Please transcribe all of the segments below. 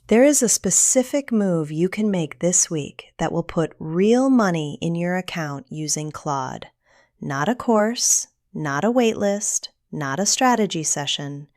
There is a specific move you can make this week that will put real money in your account using Claude. Not a course, not a waitlist, not a strategy session,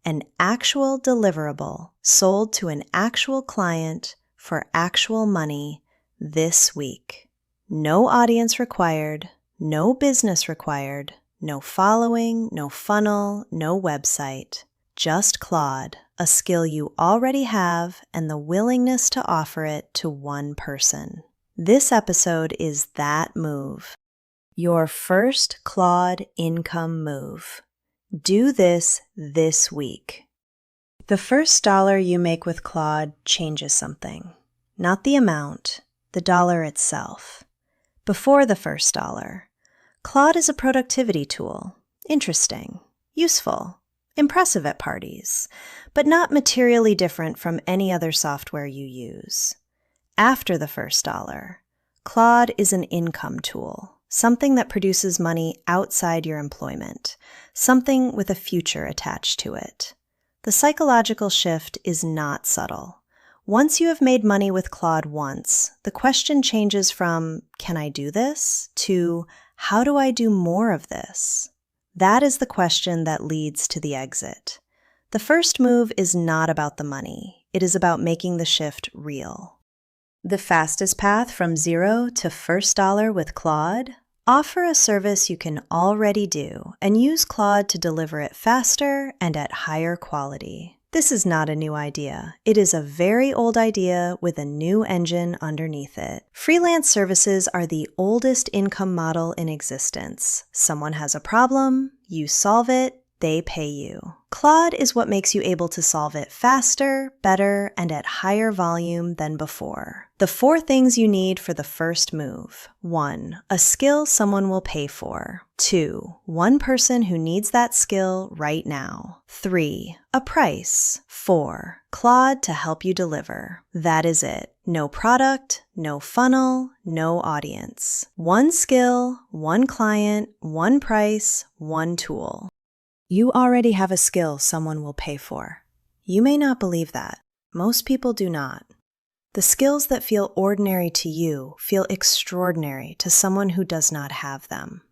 an actual deliverable sold to an actual client for actual money this week. No audience required, no business required, no following, no funnel, no website. Just Claude, a skill you already have and the willingness to offer it to one person. This episode is that move. Your first Claude income move. Do this week. The first dollar you make with Claude changes something. Not the amount, the dollar itself. Before the first dollar, Claude is a productivity tool. Interesting, useful, impressive at parties, but not materially different from any other software you use. After the first dollar, Claude is an income tool, something that produces money outside your employment, something with a future attached to it. The psychological shift is not subtle. Once you have made money with Claude once, the question changes from, can I do this? To, how do I do more of this? That is the question that leads to the exit. The first move is not about the money. It is about making the shift real. The fastest path from zero to first dollar with Claude? Offer a service you can already do and use Claude to deliver it faster and at higher quality. This is not a new idea. It is a very old idea with a new engine underneath it. Freelance services are the oldest income model in existence. Someone has a problem, you solve it, they pay you. Claude is what makes you able to solve it faster, better, and at higher volume than before. The 4 things you need for the first move. 1. A skill someone will pay for. 2. One person who needs that skill right now. 3. A price. 4. Claude to help you deliver. That is it. No product, no funnel, no audience. 1 skill, 1 client, 1 price, 1 tool. You already have a skill someone will pay for. You may not believe that. Most people do not. The skills that feel ordinary to you feel extraordinary to someone who does not have them.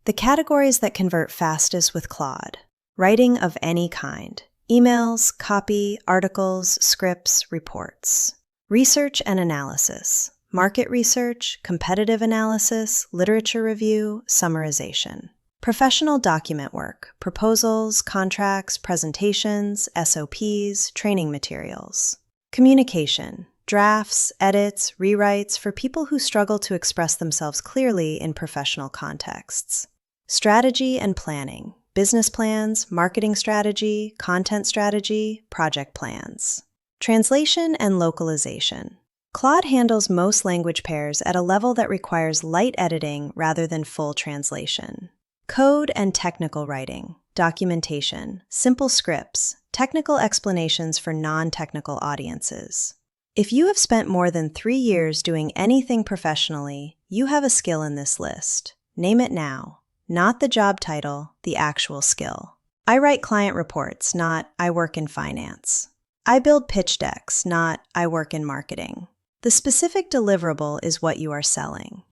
The categories that convert fastest with Claude: writing of any kind, emails, copy, articles, scripts, reports. Research and analysis, market research, competitive analysis, literature review, summarization. Professional document work, proposals, contracts, presentations, SOPs, training materials. Communication, drafts, edits, rewrites for people who struggle to express themselves clearly in professional contexts. Strategy and planning, business plans, marketing strategy, content strategy, project plans. Translation and localization. Claude handles most language pairs at a level that requires light editing rather than full translation. Code and technical writing, documentation, simple scripts, technical explanations for non-technical audiences. If you have spent more than 3 years doing anything professionally, you have a skill in this list. Name it now. Not the job title, the actual skill. I write client reports, not I work in finance. I build pitch decks, not I work in marketing. The specific deliverable is what you are selling.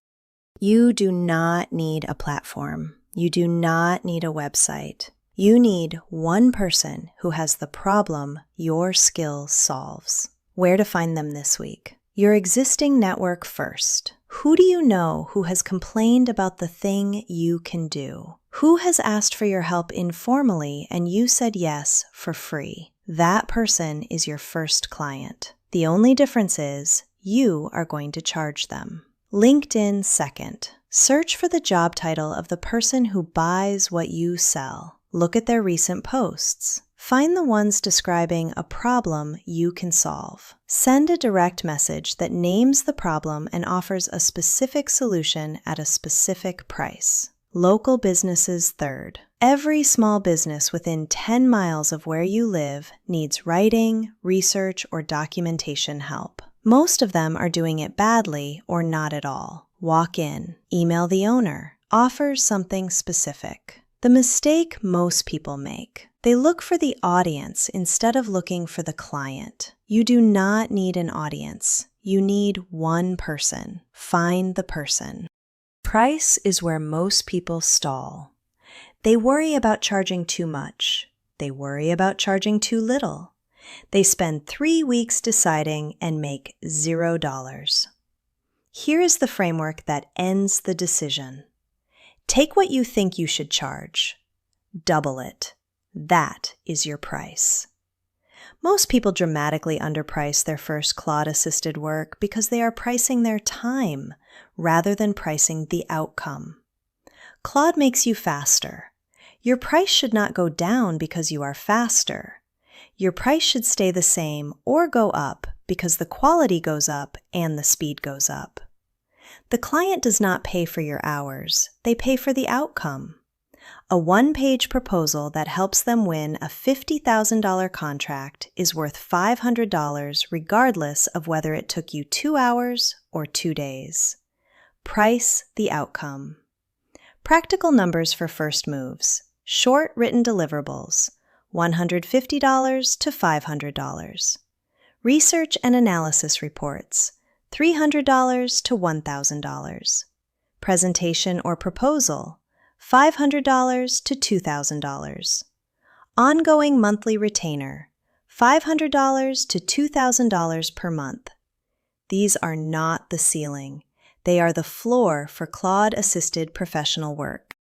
You do not need a platform. You do not need a website. You need one person who has the problem your skill solves. Where to find them this week? Your existing network first. Who do you know who has complained about the thing you can do? Who has asked for your help informally and you said yes for free? That person is your first client. The only difference is you are going to charge them. LinkedIn second. Search for the job title of the person who buys what you sell. Look at their recent posts. Find the ones describing a problem you can solve. Send a direct message that names the problem and offers a specific solution at a specific price. Local businesses third. Every small business within 10 miles of where you live needs writing, research, or documentation help. Most of them are doing it badly or not at all. Walk in, email the owner, offer something specific. The mistake most people make: They look for the audience instead of looking for the client. You do not need an audience. You need one person. Find the person. Price is where most people stall. They worry about charging too much. They worry about charging too little. They spend 3 weeks deciding and make $0. Here is the framework that ends the decision. Take what you think you should charge. Double it. That is your price. Most people dramatically underprice their first Claude-assisted work because they are pricing their time rather than pricing the outcome. Claude makes you faster. Your price should not go down because you are faster. Your price should stay the same or go up because the quality goes up and the speed goes up. The client does not pay for your hours. They pay for the outcome. A one-page proposal that helps them win a $50,000 contract is worth $500 regardless of whether it took you 2 hours or 2 days. Price the outcome. Practical numbers for first moves. Short written deliverables, $150 to $500. Research and analysis reports, $300 to $1,000. Presentation or proposal, $500 to $2,000. Ongoing monthly retainer, $500 to $2,000 per month. These are not the ceiling. They are the floor for Claude-assisted professional work.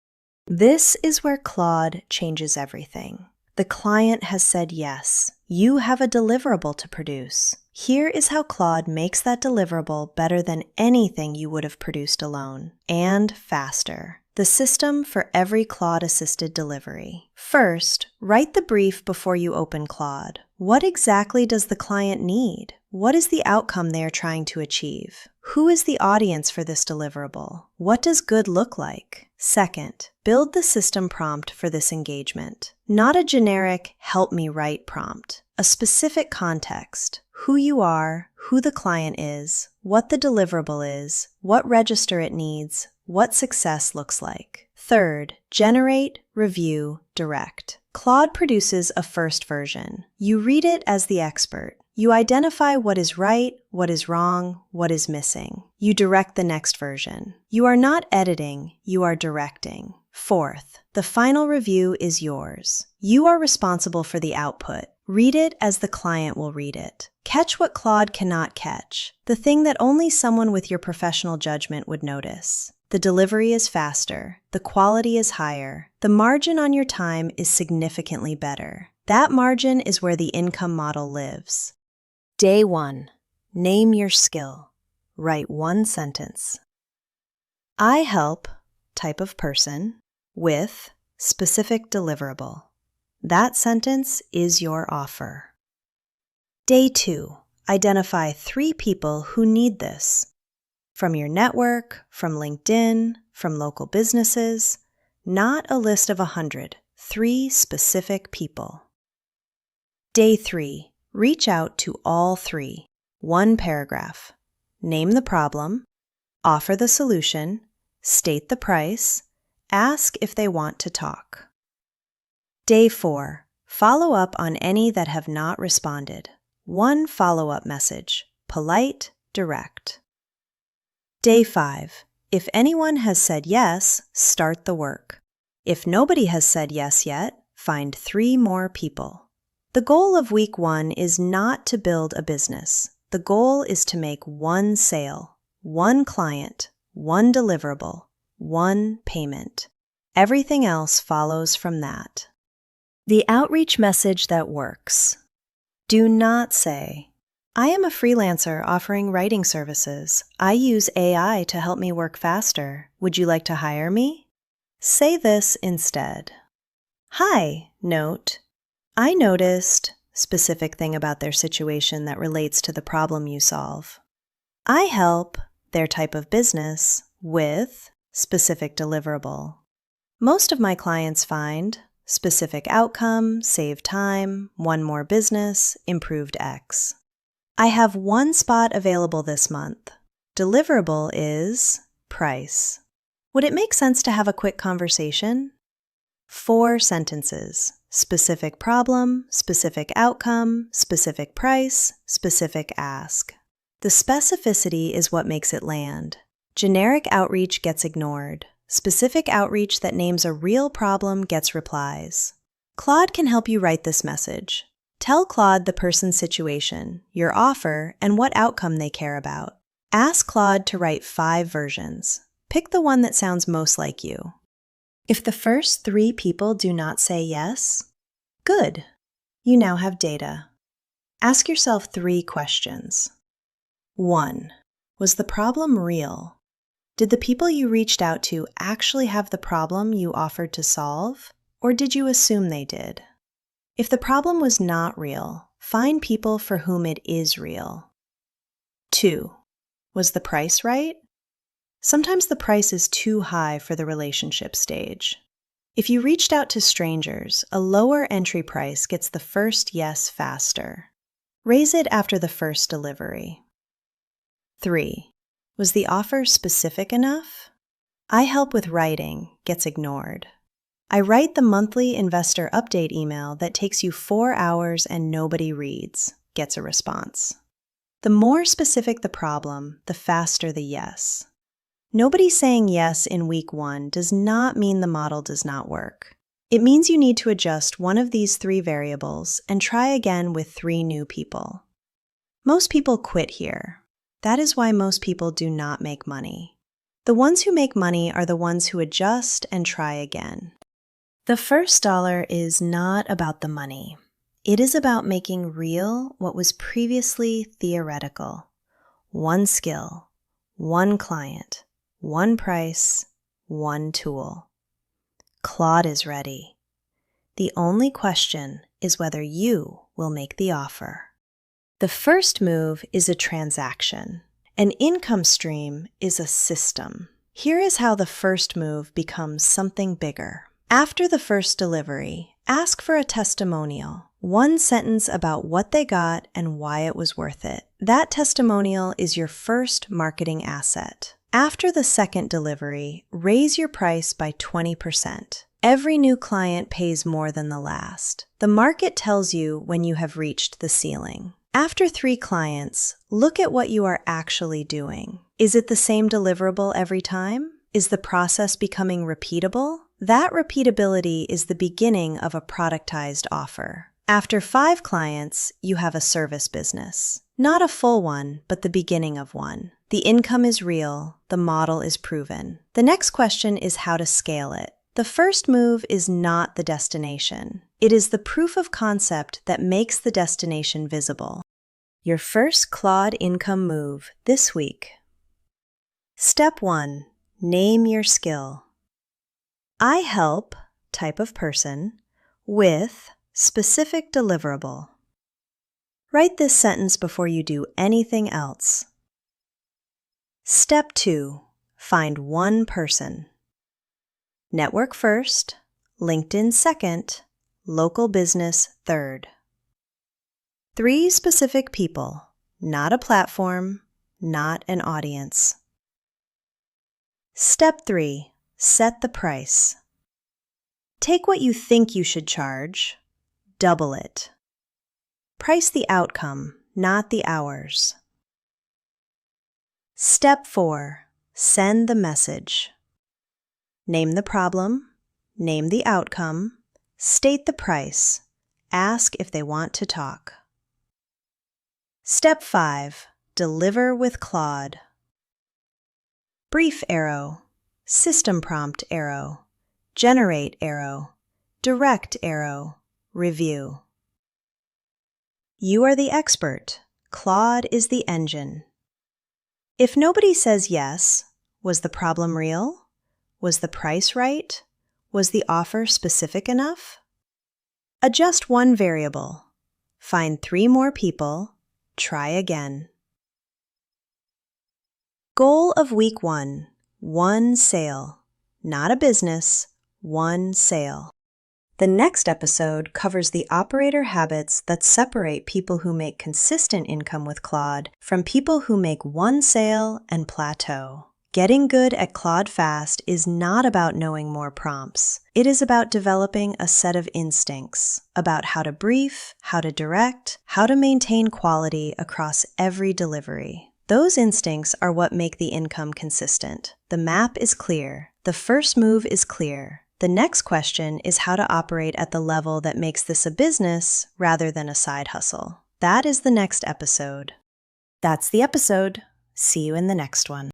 This is where Claude changes everything. The client has said yes. You have a deliverable to produce. Here is how Claude makes that deliverable better than anything you would have produced alone, and faster. The system for every Claude-assisted delivery. First, write the brief before you open Claude. What exactly does the client need? What is the outcome they are trying to achieve? Who is the audience for this deliverable? What does good look like? Second, build the system prompt for this engagement. Not a generic "help me write" prompt. A specific context. Who you are, who the client is, what the deliverable is, what register it needs, what success looks like. Third, generate, review, direct. Claude produces a first version. You read it as the expert. You identify what is right, what is wrong, what is missing. You direct the next version. You are not editing, you are directing. Fourth, the final review is yours. You are responsible for the output. Read it as the client will read it. Catch what Claude cannot catch, the thing that only someone with your professional judgment would notice. The delivery is faster, the quality is higher, the margin on your time is significantly better. That margin is where the income model lives. Day 1. Name your skill. Write one sentence. I help, type of person, with specific deliverable. That sentence is your offer. Day 2. Identify 3 people who need this. From your network, from LinkedIn, from local businesses, not a list of 100, 3 specific people. Day 3. Reach out to all 3. 1 paragraph. Name the problem, offer the solution, state the price, ask if they want to talk. Day 4. Follow up on any that have not responded. 1 follow-up message, polite, direct. Day 5. If anyone has said yes, start the work. If nobody has said yes yet, find 3 more people. The goal of week 1 is not to build a business. The goal is to make 1 sale, 1 client, 1 deliverable, 1 payment. Everything else follows from that. The outreach message that works. Do not say, I am a freelancer offering writing services. I use AI to help me work faster. Would you like to hire me? Say this instead. Hi, note. I noticed specific thing about their situation that relates to the problem you solve. I help their type of business with specific deliverable. Most of my clients find specific outcome, save time, 1 more business, improved X. I have 1 spot available this month. Deliverable is price. Would it make sense to have a quick conversation? 4 sentences. Specific problem, specific outcome, specific price, specific ask. The specificity is what makes it land. Generic outreach gets ignored. Specific outreach that names a real problem gets replies. Claude can help you write this message. Tell Claude the person's situation, your offer, and what outcome they care about. Ask Claude to write 5 versions. Pick the one that sounds most like you. If the first 3 people do not say yes, good. You now have data. Ask yourself 3 questions. 1. Was the problem real? Did the people you reached out to actually have the problem you offered to solve, or did you assume they did? If the problem was not real, find people for whom it is real. 2. Was the price right? Sometimes the price is too high for the relationship stage. If you reached out to strangers, a lower entry price gets the first yes faster. Raise it after the first delivery. 3. Was the offer specific enough? I help with writing gets ignored. I write the monthly investor update email that takes you 4 hours and nobody reads, gets a response. The more specific the problem, the faster the yes. Nobody saying yes in week 1 does not mean the model does not work. It means you need to adjust one of these 3 variables and try again with 3 new people. Most people quit here. That is why most people do not make money. The ones who make money are the ones who adjust and try again. The first dollar is not about the money. It is about making real what was previously theoretical. 1 skill, 1 client, 1 price, 1 tool. Claude is ready. The only question is whether you will make the offer. The first move is a transaction. An income stream is a system. Here is how the first move becomes something bigger. After the first delivery, ask for a testimonial. 1 sentence about what they got and why it was worth it. That testimonial is your first marketing asset. After the second delivery, raise your price by 20%. Every new client pays more than the last. The market tells you when you have reached the ceiling. After 3 clients, look at what you are actually doing. Is it the same deliverable every time? Is the process becoming repeatable? That repeatability is the beginning of a productized offer. After 5 clients, you have a service business. Not a full one, but the beginning of one. The income is real, the model is proven. The next question is how to scale it. The first move is not the destination. It is the proof of concept that makes the destination visible. Your first Claude income move this week. Step 1. Name your skill. I help, type of person, with specific deliverable. Write this sentence before you do anything else. Step 2. Find 1 person. Network first, LinkedIn second, local business third. 3 specific people, not a platform, not an audience. Step 3. Set the price. Take what you think you should charge, double it. Price the outcome, not the hours. Step 4. Send the message. Name the problem, name the outcome, state the price, ask if they want to talk. Step 5. Deliver with Claude. Brief arrow, system prompt arrow, generate arrow, direct arrow, review. You are the expert. Claude is the engine. If nobody says yes, was the problem real? Was the price right? Was the offer specific enough? Adjust 1 variable. Find 3 more people. Try again. Goal of week 1. 1 sale. Not a business, 1 sale. The next episode covers the operator habits that separate people who make consistent income with Claude from people who make 1 sale and plateau. Getting good at Claude fast is not about knowing more prompts. It is about developing a set of instincts about how to brief, how to direct, how to maintain quality across every delivery. Those instincts are what make the income consistent. The map is clear. The first move is clear. The next question is how to operate at the level that makes this a business rather than a side hustle. That is the next episode. That's the episode. See you in the next one.